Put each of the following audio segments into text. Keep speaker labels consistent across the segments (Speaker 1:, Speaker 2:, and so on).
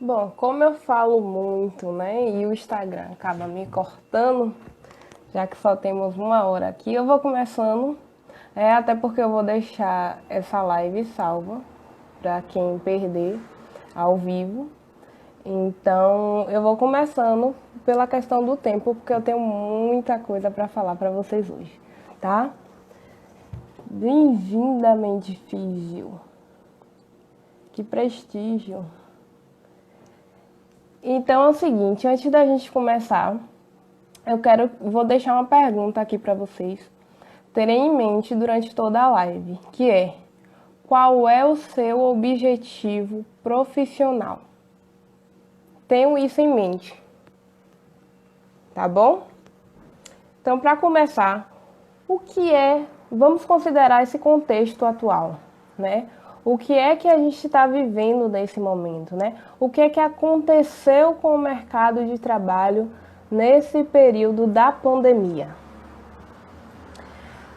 Speaker 1: Bom, como eu falo muito, né, e o Instagram acaba me cortando, já que só temos 1 hora aqui, eu vou começando, até porque eu vou deixar essa live salva para quem perder ao vivo. Então, eu vou começando pela questão do tempo, porque eu tenho muita coisa para falar para vocês hoje, tá? Bem-vindamente, Fígio. Que prestígio. Então é o seguinte, antes da gente começar, vou deixar uma pergunta aqui para vocês terem em mente durante toda a live, que é: qual é o seu objetivo profissional? Tenham isso em mente, tá bom? Então, para começar, vamos considerar esse contexto atual, né? O que é que a gente está vivendo nesse momento, né? O que é que aconteceu com o mercado de trabalho nesse período da pandemia?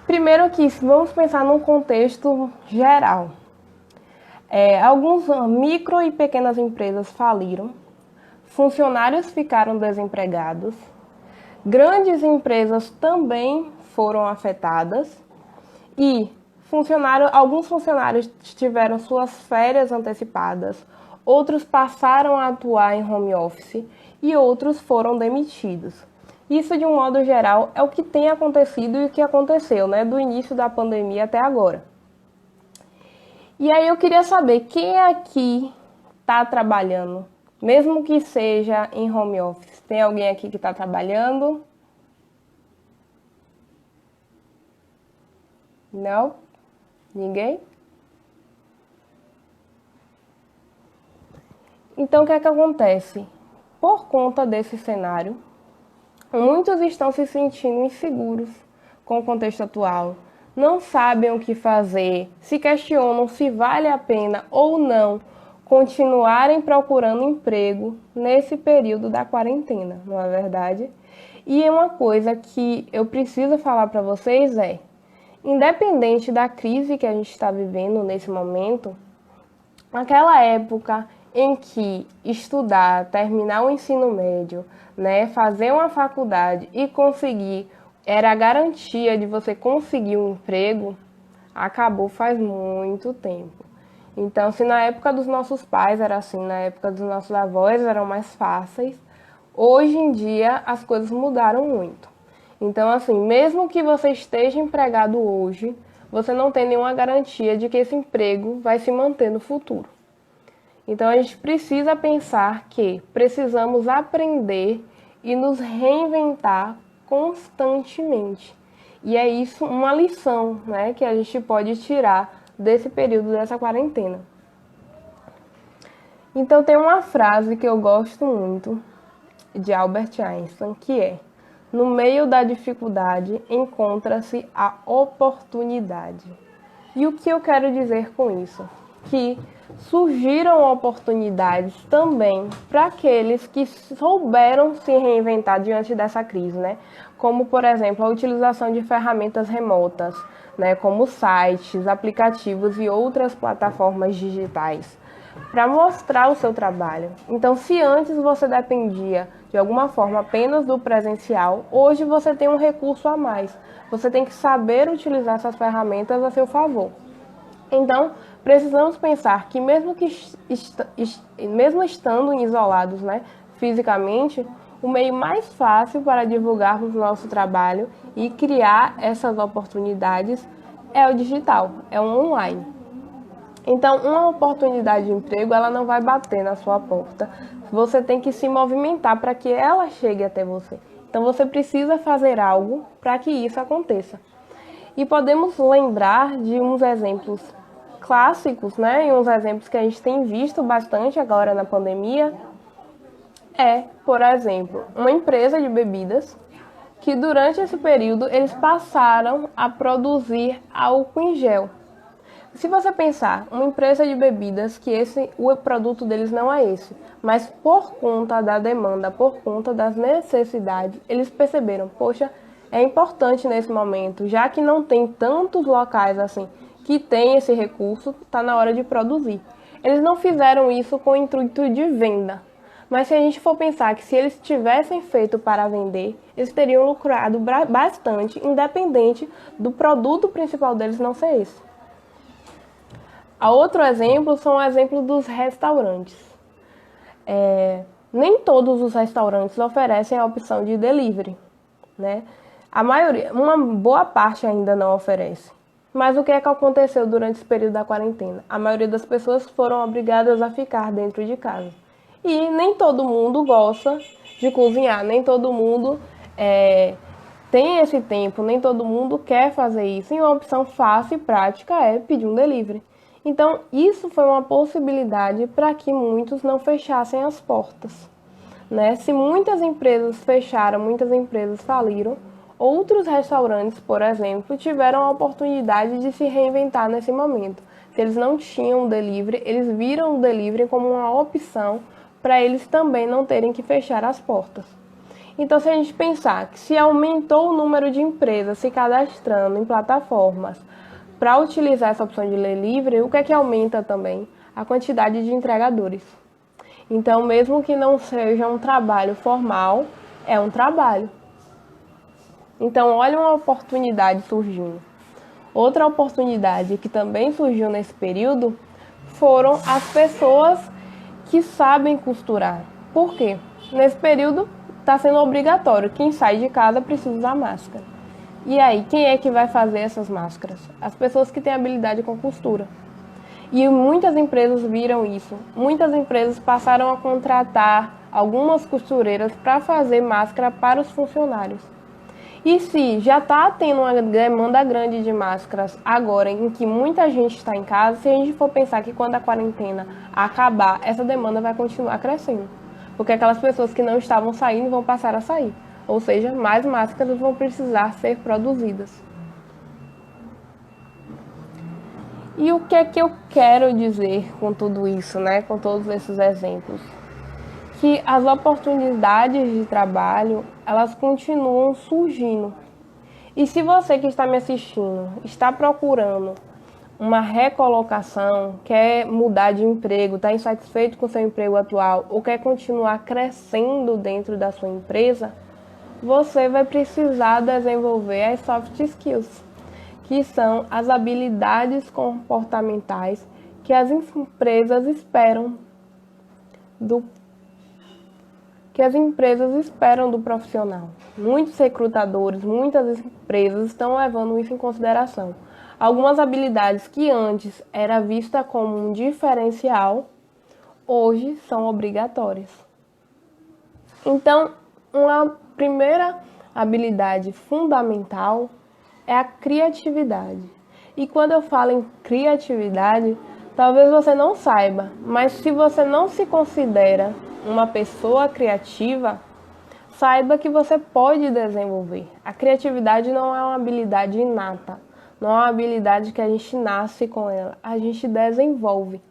Speaker 1: Primeiro aqui, vamos pensar num contexto geral. Alguns micro e pequenas empresas faliram, funcionários ficaram desempregados, grandes empresas também foram afetadas e alguns funcionários tiveram suas férias antecipadas, outros passaram a atuar em home office e outros foram demitidos. Isso, de um modo geral, é o que tem acontecido e o que aconteceu, né, do início da pandemia até agora. E aí eu queria saber, quem aqui está trabalhando, mesmo que seja em home office? Tem alguém aqui que está trabalhando? Não? Ninguém? Então, o que é que acontece? Por conta desse cenário, muitos estão se sentindo inseguros com o contexto atual, não sabem o que fazer, se questionam se vale a pena ou não continuarem procurando emprego nesse período da quarentena, não é verdade? E uma coisa que eu preciso falar para vocês é: independente da crise que a gente está vivendo nesse momento, aquela época em que estudar, terminar o ensino médio, né, fazer uma faculdade e conseguir, era a garantia de você conseguir um emprego, acabou faz muito tempo. Então, se na época dos nossos pais era assim, na época dos nossos avós eram mais fáceis, hoje em dia as coisas mudaram muito. Então, assim, mesmo que você esteja empregado hoje, você não tem nenhuma garantia de que esse emprego vai se manter no futuro. Então, a gente precisa pensar que precisamos aprender e nos reinventar constantemente. E é isso uma lição, né, que a gente pode tirar desse período, dessa quarentena. Então, tem uma frase que eu gosto muito de Albert Einstein, que é: no meio da dificuldade encontra-se a oportunidade. E o que eu quero dizer com isso? Que surgiram oportunidades também para aqueles que souberam se reinventar diante dessa crise, né? Como, por exemplo, a utilização de ferramentas remotas, né? Como sites, aplicativos e outras plataformas digitais, para mostrar o seu trabalho. Então, se antes você dependia de alguma forma apenas do presencial, hoje você tem um recurso a mais. Você tem que saber utilizar essas ferramentas a seu favor. Então, precisamos pensar que mesmo estando isolados, né, fisicamente, o meio mais fácil para divulgarmos o nosso trabalho e criar essas oportunidades é o digital, é o online. Então, uma oportunidade de emprego, ela não vai bater na sua porta. Você tem que se movimentar para que ela chegue até você. Então, você precisa fazer algo para que isso aconteça. E podemos lembrar de uns exemplos clássicos, né? E uns exemplos que a gente tem visto bastante agora na pandemia. Por exemplo, uma empresa de bebidas que durante esse período eles passaram a produzir álcool em gel. Se você pensar, uma empresa de bebidas que o produto deles não é esse, mas por conta da demanda, por conta das necessidades, eles perceberam, poxa, é importante nesse momento, já que não tem tantos locais assim que tem esse recurso, está na hora de produzir. Eles não fizeram isso com o intuito de venda. Mas se a gente for pensar que se eles tivessem feito para vender, eles teriam lucrado bastante, independente do produto principal deles não ser esse. A outro exemplo são o exemplo dos restaurantes. Nem todos os restaurantes oferecem a opção de delivery, né? A maioria, uma boa parte ainda não oferece. Mas o que é que aconteceu durante esse período da quarentena? A maioria das pessoas foram obrigadas a ficar dentro de casa. E nem todo mundo gosta de cozinhar, nem todo mundo tem esse tempo, nem todo mundo quer fazer isso. E uma opção fácil e prática é pedir um delivery. Então, isso foi uma possibilidade para que muitos não fechassem as portas, né? Se muitas empresas fecharam, muitas empresas faliram, outros restaurantes, por exemplo, tiveram a oportunidade de se reinventar nesse momento. Se eles não tinham delivery, eles viram o delivery como uma opção para eles também não terem que fechar as portas. Então, se a gente pensar que se aumentou o número de empresas se cadastrando em plataformas para utilizar essa opção de delivery, o que é que aumenta também? A quantidade de entregadores. Então, mesmo que não seja um trabalho formal, é um trabalho. Então, olha uma oportunidade surgindo. Outra oportunidade que também surgiu nesse período foram as pessoas que sabem costurar. Por quê? Nesse período está sendo obrigatório. Quem sai de casa precisa usar máscara. E aí, quem é que vai fazer essas máscaras? As pessoas que têm habilidade com costura. E muitas empresas viram isso. Muitas empresas passaram a contratar algumas costureiras para fazer máscara para os funcionários. E se já está tendo uma demanda grande de máscaras agora, em que muita gente está em casa, se a gente for pensar que quando a quarentena acabar, essa demanda vai continuar crescendo. Porque aquelas pessoas que não estavam saindo vão passar a sair. Ou seja, mais máscaras vão precisar ser produzidas. E o que é que eu quero dizer com tudo isso, né? Com todos esses exemplos? Que as oportunidades de trabalho, elas continuam surgindo. E se você que está me assistindo está procurando uma recolocação, quer mudar de emprego, está insatisfeito com o seu emprego atual ou quer continuar crescendo dentro da sua empresa, você vai precisar desenvolver as soft skills, que são as habilidades comportamentais que as empresas esperam do profissional. Muitos recrutadores, muitas empresas estão levando isso em consideração. Algumas habilidades que antes era vista como um diferencial, hoje são obrigatórias. Então, uma primeira habilidade fundamental é a criatividade. E quando eu falo em criatividade, talvez você não saiba, mas se você não se considera uma pessoa criativa, saiba que você pode desenvolver. A criatividade não é uma habilidade inata, não é uma habilidade que a gente nasce com ela, a gente desenvolve.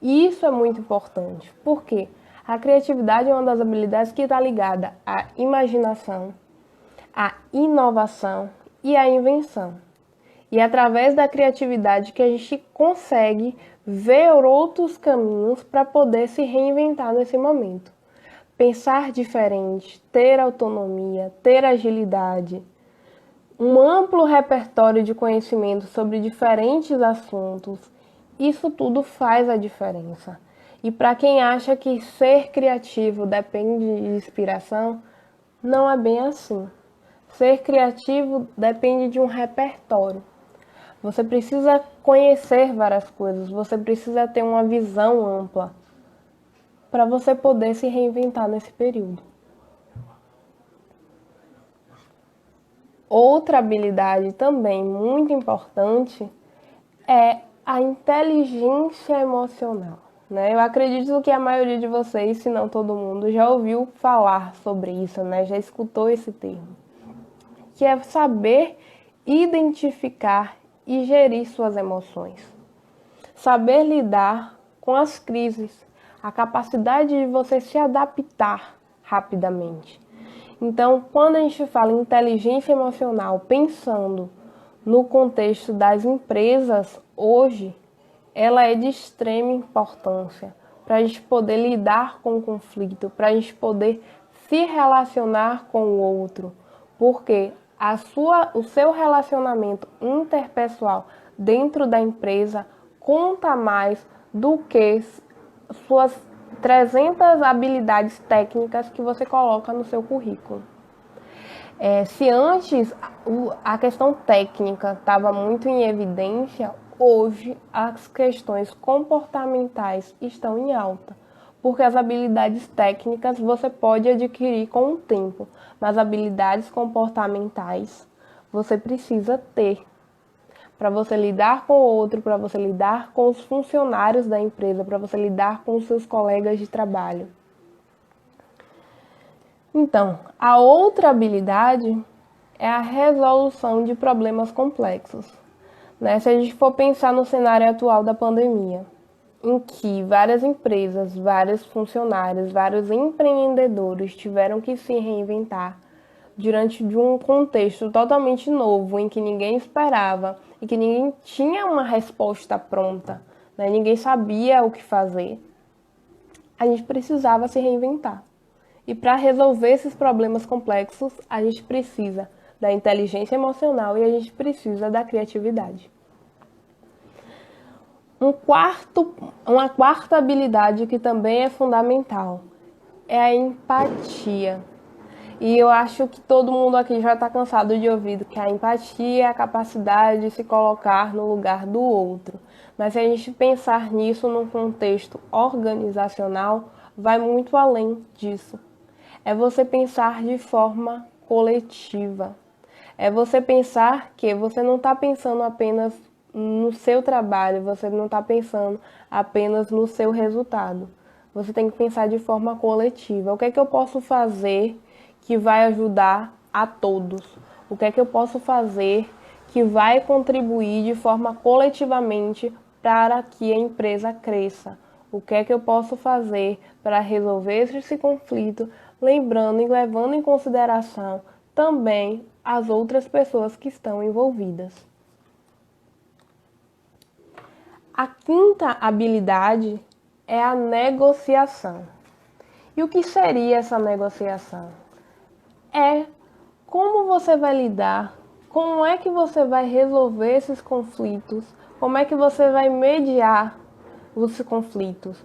Speaker 1: E isso é muito importante. Por quê? A criatividade é uma das habilidades que está ligada à imaginação, à inovação e à invenção. E é através da criatividade que a gente consegue ver outros caminhos para poder se reinventar nesse momento. Pensar diferente, ter autonomia, ter agilidade, um amplo repertório de conhecimento sobre diferentes assuntos, isso tudo faz a diferença. E para quem acha que ser criativo depende de inspiração, não é bem assim. Ser criativo depende de um repertório. Você precisa conhecer várias coisas, você precisa ter uma visão ampla para você poder se reinventar nesse período. Outra habilidade também muito importante é a inteligência emocional, né? Eu acredito que a maioria de vocês, se não todo mundo, já ouviu falar sobre isso, né? Já escutou esse termo, que é saber identificar e gerir suas emoções. Saber lidar com as crises, a capacidade de você se adaptar rapidamente. Então, quando a gente fala em inteligência emocional, pensando no contexto das empresas hoje, ela é de extrema importância para a gente poder lidar com o conflito, para a gente poder se relacionar com o outro, porque o seu relacionamento interpessoal dentro da empresa conta mais do que suas 300 habilidades técnicas que você coloca no seu currículo. Se antes a questão técnica estava muito em evidência, hoje as questões comportamentais estão em alta, porque as habilidades técnicas você pode adquirir com o tempo, mas habilidades comportamentais você precisa ter para você lidar com o outro, para você lidar com os funcionários da empresa, para você lidar com os seus colegas de trabalho. Então, a outra habilidade é a resolução de problemas complexos. Se a gente for pensar no cenário atual da pandemia, em que várias empresas, vários funcionários, vários empreendedores tiveram que se reinventar diante de um contexto totalmente novo, em que ninguém esperava e que ninguém tinha uma resposta pronta, ninguém sabia o que fazer, a gente precisava se reinventar. E para resolver esses problemas complexos, a gente precisa da inteligência emocional e a gente precisa da criatividade. Uma quarta habilidade que também é fundamental é a empatia. E eu acho que todo mundo aqui já está cansado de ouvir que a empatia é a capacidade de se colocar no lugar do outro. Mas se a gente pensar nisso num contexto organizacional, vai muito além disso. É você pensar de forma coletiva. É você pensar que você não está pensando apenas no seu trabalho, você não está pensando apenas no seu resultado. Você tem que pensar de forma coletiva. O que é que eu posso fazer que vai ajudar a todos? O que é que eu posso fazer que vai contribuir de forma coletivamente para que a empresa cresça? O que é que eu posso fazer para resolver esse conflito, lembrando e levando em consideração também as outras pessoas que estão envolvidas? A quinta habilidade é a negociação. E o que seria essa negociação? É como você vai lidar, como é que você vai resolver esses conflitos, como é que você vai mediar os conflitos.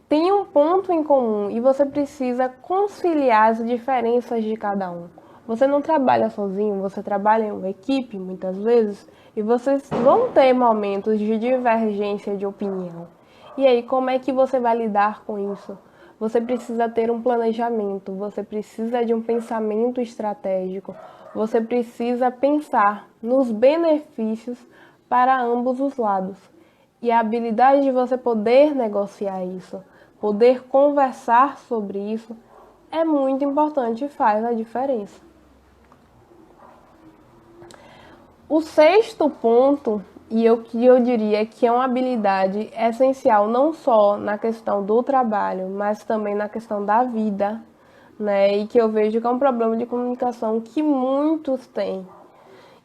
Speaker 1: Tem um ponto em comum e você precisa conciliar as diferenças de cada um. Você não trabalha sozinho, você trabalha em uma equipe muitas vezes e vocês vão ter momentos de divergência de opinião. E aí, como é que você vai lidar com isso? Você precisa ter um planejamento, você precisa de um pensamento estratégico, você precisa pensar nos benefícios para ambos os lados. E a habilidade de você poder negociar isso, poder conversar sobre isso, é muito importante e faz a diferença. O sexto ponto, que eu diria que é uma habilidade essencial não só na questão do trabalho, mas também na questão da vida, e que eu vejo que é um problema de comunicação que muitos têm.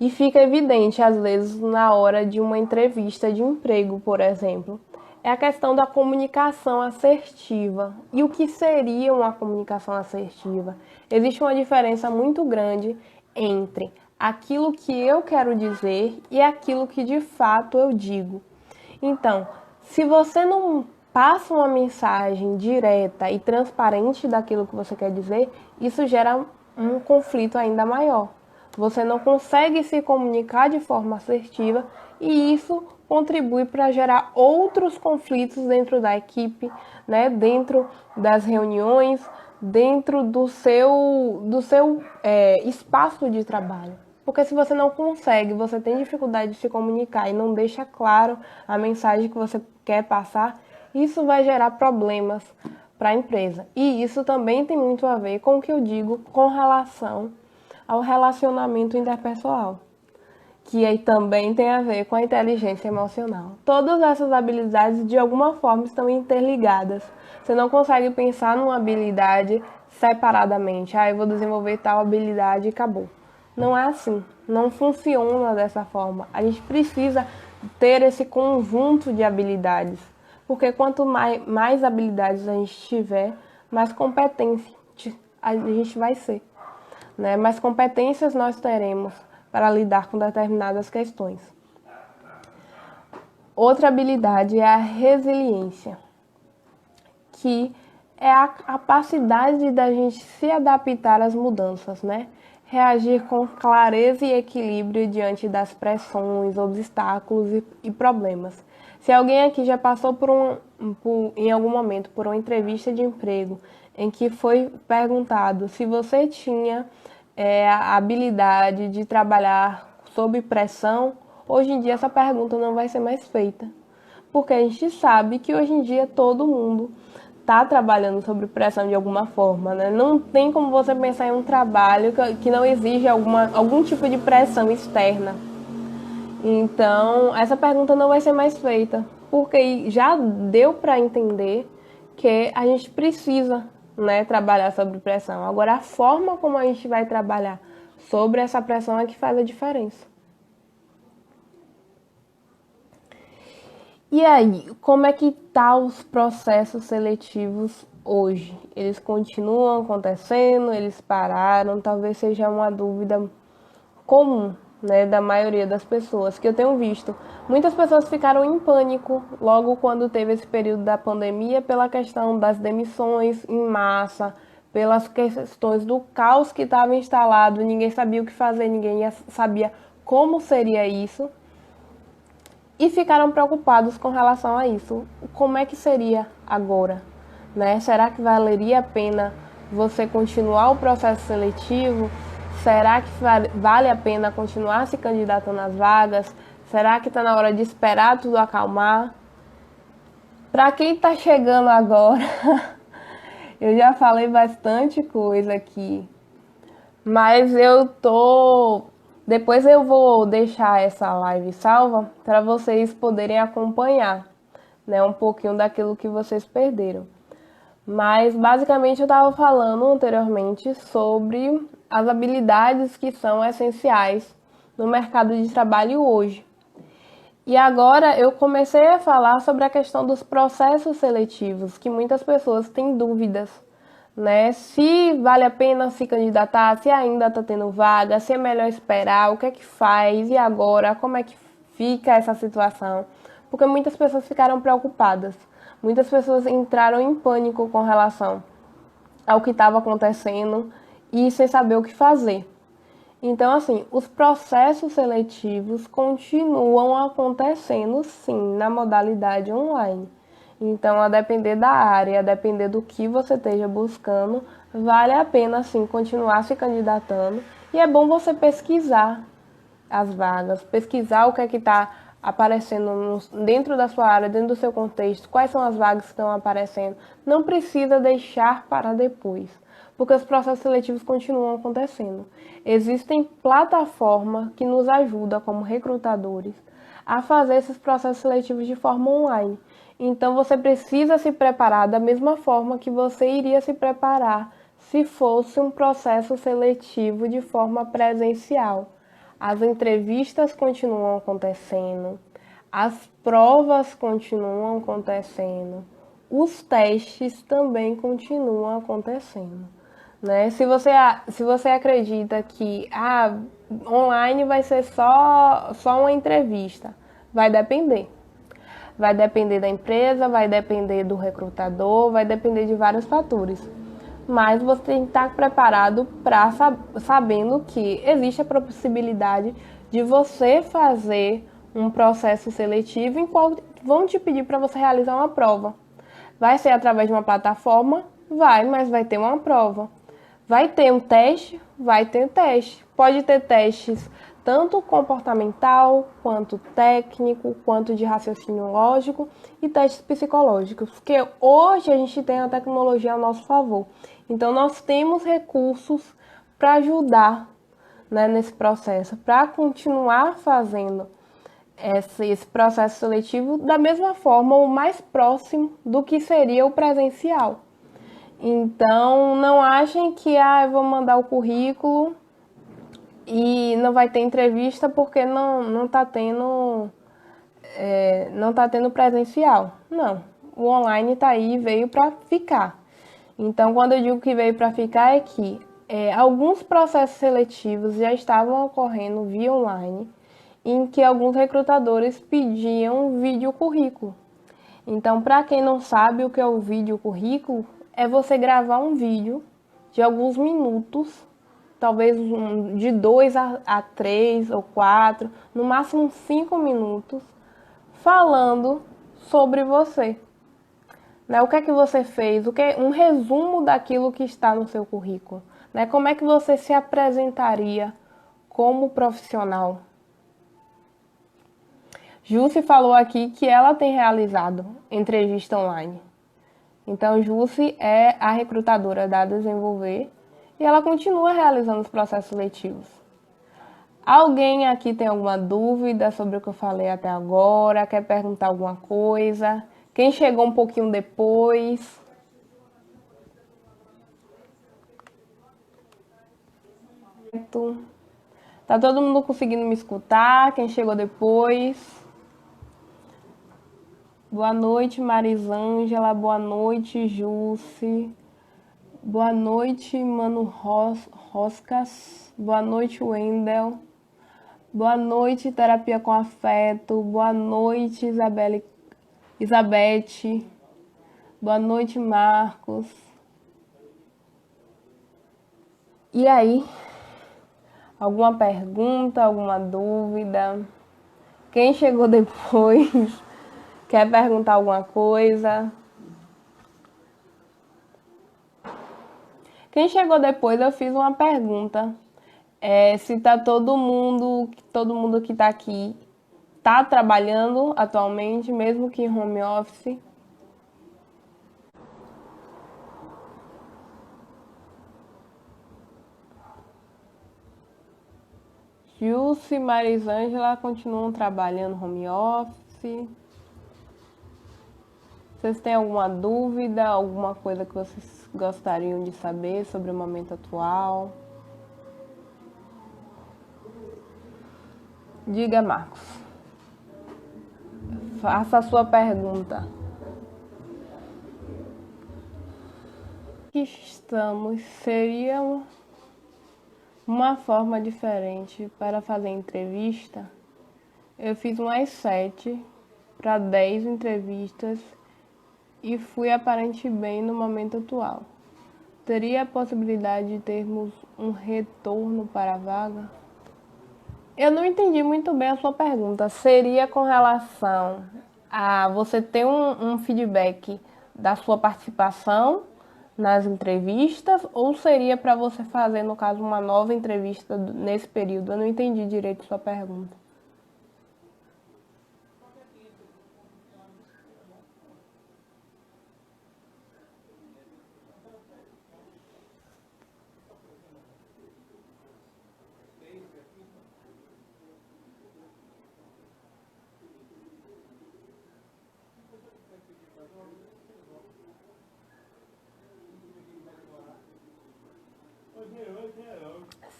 Speaker 1: E fica evidente, às vezes, na hora de uma entrevista de emprego, por exemplo. É a questão da comunicação assertiva. E o que seria uma comunicação assertiva? Existe uma diferença muito grande entre aquilo que eu quero dizer e aquilo que de fato eu digo. Então, se você não passa uma mensagem direta e transparente daquilo que você quer dizer, isso gera um conflito ainda maior. Você não consegue se comunicar de forma assertiva e isso contribui para gerar outros conflitos dentro da equipe, dentro das reuniões, dentro do seu espaço de trabalho. Porque se você não consegue, você tem dificuldade de se comunicar e não deixa claro a mensagem que você quer passar, isso vai gerar problemas para a empresa. E isso também tem muito a ver com o que eu digo com relação ao relacionamento interpessoal, que aí também tem a ver com a inteligência emocional. Todas essas habilidades, de alguma forma, estão interligadas. Você não consegue pensar numa habilidade separadamente. Eu vou desenvolver tal habilidade e acabou. Não é assim. Não funciona dessa forma. A gente precisa ter esse conjunto de habilidades. Porque quanto mais habilidades a gente tiver, mais competente a gente vai ser, né? Mais competências nós teremos para lidar com determinadas questões. Outra habilidade é a resiliência, que é a capacidade da gente se adaptar às mudanças, né? Reagir com clareza e equilíbrio diante das pressões, obstáculos e problemas. Se alguém aqui já passou em algum momento por uma entrevista de emprego em que foi perguntado se você tinha a habilidade de trabalhar sob pressão, hoje em dia essa pergunta não vai ser mais feita, porque a gente sabe que hoje em dia todo mundo está trabalhando sob pressão de alguma forma, né? Não tem como você pensar em um trabalho que não exige algum tipo de pressão externa. Então, essa pergunta não vai ser mais feita, porque já deu para entender que a gente precisa, né, trabalhar sob pressão. Agora, a forma como a gente vai trabalhar sobre essa pressão é que faz a diferença. E aí, como é que tá os processos seletivos hoje? Eles continuam acontecendo? Eles pararam? Talvez seja uma dúvida comum, né, da maioria das pessoas que eu tenho visto. Muitas pessoas ficaram em pânico logo quando teve esse período da pandemia pela questão das demissões em massa, pelas questões do caos que estava instalado, ninguém sabia o que fazer, ninguém sabia como seria isso. E ficaram preocupados com relação a isso. Como é que seria agora? Né? Será que valeria a pena você continuar o processo seletivo? Será que vale a pena continuar se candidatando às vagas? Será que está na hora de esperar tudo acalmar? Para quem está chegando agora, eu já falei bastante coisa aqui, mas depois eu vou deixar essa live salva para vocês poderem acompanhar, né, um pouquinho daquilo que vocês perderam. Mas basicamente eu estava falando anteriormente sobre as habilidades que são essenciais no mercado de trabalho hoje. E agora eu comecei a falar sobre a questão dos processos seletivos, que muitas pessoas têm dúvidas, né? Se vale a pena se candidatar, se ainda está tendo vaga, se é melhor esperar, o que é que faz, e agora, como é que fica essa situação? Porque muitas pessoas ficaram preocupadas, muitas pessoas entraram em pânico com relação ao que estava acontecendo e sem saber o que fazer. Então, assim, os processos seletivos continuam acontecendo, sim, na modalidade online. Então, a depender da área, a depender do que você esteja buscando, vale a pena, sim, continuar se candidatando. E é bom você pesquisar as vagas, pesquisar o que é que está aparecendo dentro da sua área, dentro do seu contexto, quais são as vagas que estão aparecendo. Não precisa deixar para depois, porque os processos seletivos continuam acontecendo. Existem plataformas que nos ajudam como recrutadores a fazer esses processos seletivos de forma online. Então você precisa se preparar da mesma forma que você iria se preparar se fosse um processo seletivo de forma presencial. As entrevistas continuam acontecendo, as provas continuam acontecendo, os testes também continuam acontecendo, né? Se você acredita que online vai ser só uma entrevista, vai depender. Vai depender da empresa, vai depender do recrutador, vai depender de vários fatores. Mas você tem que estar preparado para sabendo que existe a possibilidade de você fazer um processo seletivo em qual vão te pedir para você realizar uma prova. Vai ser através de uma plataforma? Vai, mas vai ter uma prova. Vai ter um teste? Vai ter teste. Pode ter testes tanto comportamental, quanto técnico, quanto de raciocínio lógico e testes psicológicos, porque hoje a gente tem a tecnologia ao nosso favor. Então nós temos recursos para ajudar, né, nesse processo, para continuar fazendo esse processo seletivo da mesma forma, o mais próximo do que seria o presencial. Então não achem que eu vou mandar o currículo e não vai ter entrevista porque não está tendo não está tendo presencial. Não, o online está aí e veio para ficar. Então, quando eu digo que veio para ficar, é que alguns processos seletivos já estavam ocorrendo via online, em que alguns recrutadores pediam vídeo currículo. Então, para quem não sabe o que é o vídeo currículo, é você gravar um vídeo de alguns minutos, talvez de 2 a 3 ou 4, no máximo 5 minutos, falando sobre você. Né? O que é que você fez? Um resumo daquilo que está no seu currículo. Né? Como é que você se apresentaria como profissional? Jussi falou aqui que ela tem realizado entrevista online. Então, Jussi é a recrutadora da Desenvolver e ela continua realizando os processos seletivos. Alguém aqui tem alguma dúvida sobre o que eu falei até agora? Quer perguntar alguma coisa? Quem chegou um pouquinho depois? Tá todo mundo conseguindo me escutar? Quem chegou depois? Boa noite, Marisângela. Boa noite, Jussi. Boa noite, Mano Roscas. Boa noite, Wendel. Boa noite, Terapia com Afeto. Boa noite, Isabete. Boa noite, Marcos. E aí? Alguma pergunta, alguma dúvida? Quem chegou depois? Quer perguntar alguma coisa? Quem chegou depois, eu fiz uma pergunta. Se tá todo mundo que tá aqui, tá trabalhando atualmente, mesmo que em home office? Jussi e Marisângela continuam trabalhando home office. Vocês têm alguma dúvida, alguma coisa que vocês gostariam de saber sobre o momento atual? Diga, Marcos. Faça a sua pergunta. Seria uma forma diferente para fazer entrevista? Eu fiz umas 7 para 10 entrevistas e fui aparente bem no momento atual. Teria a possibilidade de termos um retorno para a vaga? Eu não entendi muito bem a sua pergunta. Seria com relação a você ter um feedback da sua participação nas entrevistas ou seria para você fazer, no caso, uma nova entrevista nesse período? Eu não entendi direito a sua pergunta.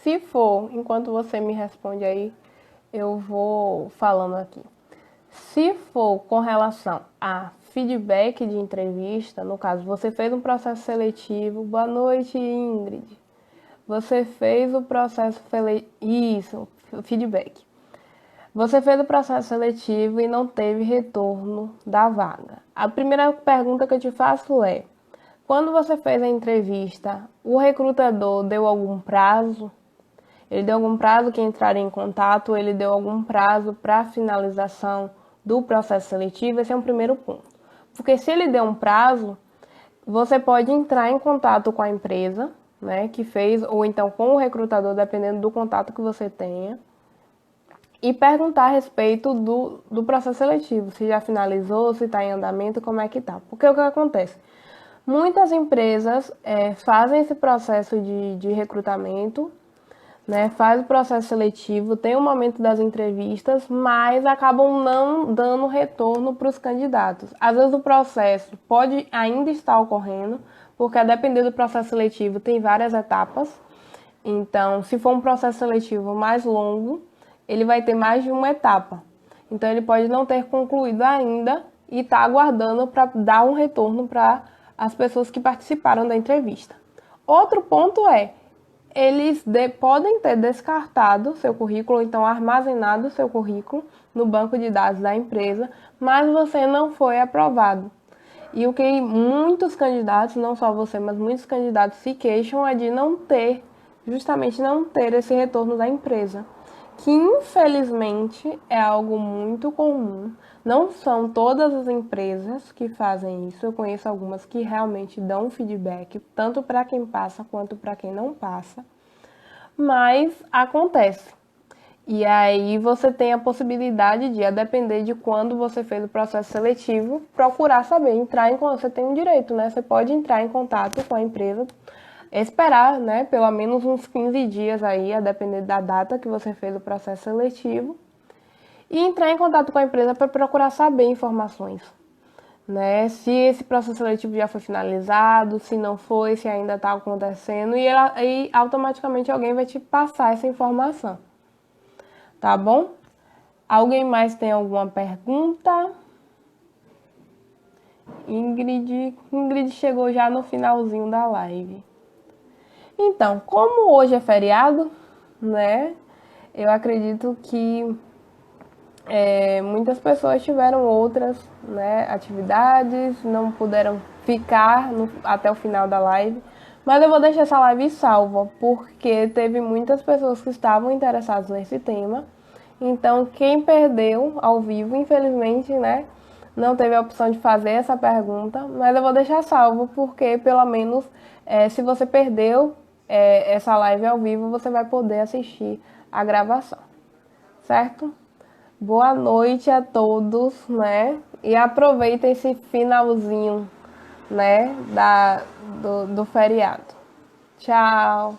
Speaker 1: Se for, enquanto você me responde aí, eu vou falando aqui. Se for com relação a feedback de entrevista, no caso, você fez um processo seletivo. Boa noite, Ingrid. Você fez o processo isso, feedback. Você fez o processo seletivo e não teve retorno da vaga. A primeira pergunta que eu te faço é: quando você fez a entrevista, o recrutador deu algum prazo? Ele deu algum prazo que entraria em contato? Ele deu algum prazo para finalização do processo seletivo? Esse é um primeiro ponto. Porque se ele deu um prazo, você pode entrar em contato com a empresa, né, que fez, ou então com o recrutador, dependendo do contato que você tenha, e perguntar a respeito do processo seletivo, se já finalizou, se está em andamento, como é que está. Porque o que acontece? Muitas empresas fazem esse processo de recrutamento, né, faz o processo seletivo, tem o momento das entrevistas, mas acabam não dando retorno para os candidatos. Às vezes o processo pode ainda estar ocorrendo, porque a depender do processo seletivo tem várias etapas. Então, se for um processo seletivo mais longo, ele vai ter mais de uma etapa. Então ele pode não ter concluído ainda e está aguardando para dar um retorno para as pessoas que participaram da entrevista. Outro ponto é, eles podem ter descartado seu currículo, então armazenado seu currículo no banco de dados da empresa, mas você não foi aprovado. E o que muitos candidatos, não só você, mas muitos candidatos se queixam é de não ter, justamente não ter esse retorno da empresa, que infelizmente é algo muito comum. Não são todas as empresas que fazem isso, eu conheço algumas que realmente dão feedback, tanto para quem passa quanto para quem não passa, mas acontece. E aí você tem a possibilidade de, a depender de quando você fez o processo seletivo, procurar saber, você tem um direito, né? Você pode entrar em contato com a empresa, esperar, né, pelo menos uns 15 dias aí, a depender da data que você fez o processo seletivo, e entrar em contato com a empresa para procurar saber informações, né? Se esse processo seletivo já foi finalizado, se não foi, se ainda está acontecendo, e automaticamente alguém vai te passar essa informação. Tá bom? Alguém mais tem alguma pergunta? Ingrid chegou já no finalzinho da live. Então, como hoje é feriado, né? Eu acredito que muitas pessoas tiveram outras, né, atividades, não puderam ficar até o final da live. Mas eu vou deixar essa live salva, porque teve muitas pessoas que estavam interessadas nesse tema. Então, quem perdeu ao vivo, infelizmente, né, não teve a opção de fazer essa pergunta, mas eu vou deixar salvo, porque pelo menos se você perdeu essa live ao vivo, você vai poder assistir a gravação, certo? Boa noite a todos, né? E aproveita esse finalzinho, né, do feriado. Tchau!